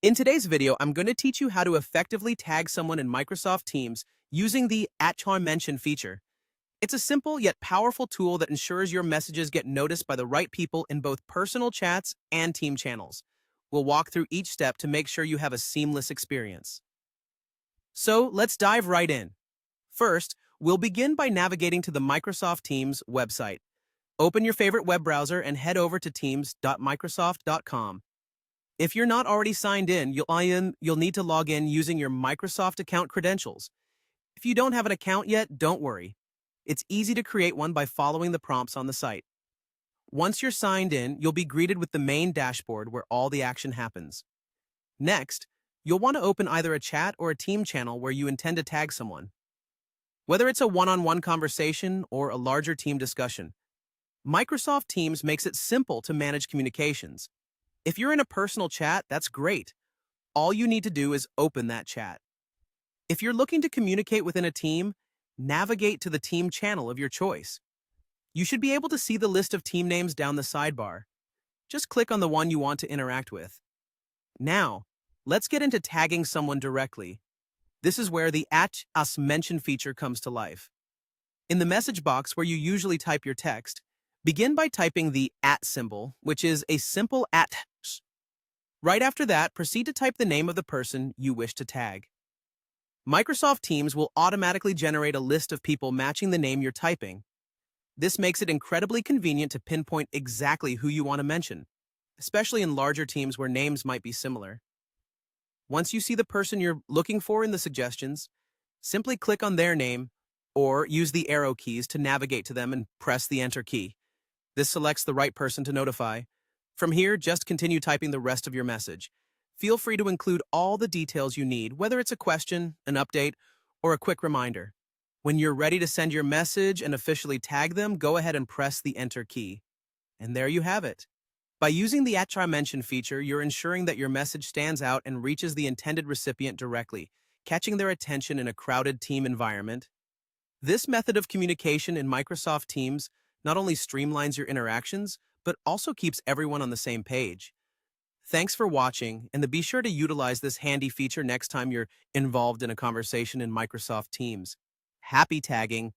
In today's video, I'm going to teach you how to effectively tag someone in Microsoft Teams using the @mention feature. It's a simple yet powerful tool that ensures your messages get noticed by the right people in both personal chats and team channels. We'll walk through each step to make sure you have a seamless experience. So let's dive right in. First, we'll begin by navigating to the Microsoft Teams website. Open your favorite web browser and head over to teams.microsoft.com. If you're not already signed in, you'll need to log in using your Microsoft account credentials. If you don't have an account yet, don't worry. It's easy to create one by following the prompts on the site. Once you're signed in, you'll be greeted with the main dashboard where all the action happens. Next, you'll want to open either a chat or a team channel where you intend to tag someone. Whether it's a one-on-one conversation or a larger team discussion, Microsoft Teams makes it simple to manage communications. If you're in a personal chat, that's great. All you need to do is open that chat. If you're looking to communicate within a team, navigate to the team channel of your choice. You should be able to see the list of team names down the sidebar. Just click on the one you want to interact with. Now, let's get into tagging someone directly. This is where the @mention feature comes to life. In the message box where you usually type your text, begin by typing the symbol, which is a simple @. Right after that, proceed to type the name of the person you wish to tag. Microsoft Teams will automatically generate a list of people matching the name you're typing. This makes it incredibly convenient to pinpoint exactly who you want to mention, especially in larger teams where names might be similar. Once you see the person you're looking for in the suggestions, simply click on their name or use the arrow keys to navigate to them and press the Enter key. This selects the right person to notify. From here, just continue typing the rest of your message. Feel free to include all the details you need, whether it's a question, an update, or a quick reminder. When you're ready to send your message and officially tag them, go ahead and press the Enter key. And there you have it. By using the @mention feature, you're ensuring that your message stands out and reaches the intended recipient directly, catching their attention in a crowded team environment. This method of communication in Microsoft Teams not only streamlines your interactions, but also keeps everyone on the same page. Thanks for watching, and be sure to utilize this handy feature next time you're involved in a conversation in Microsoft Teams. Happy tagging!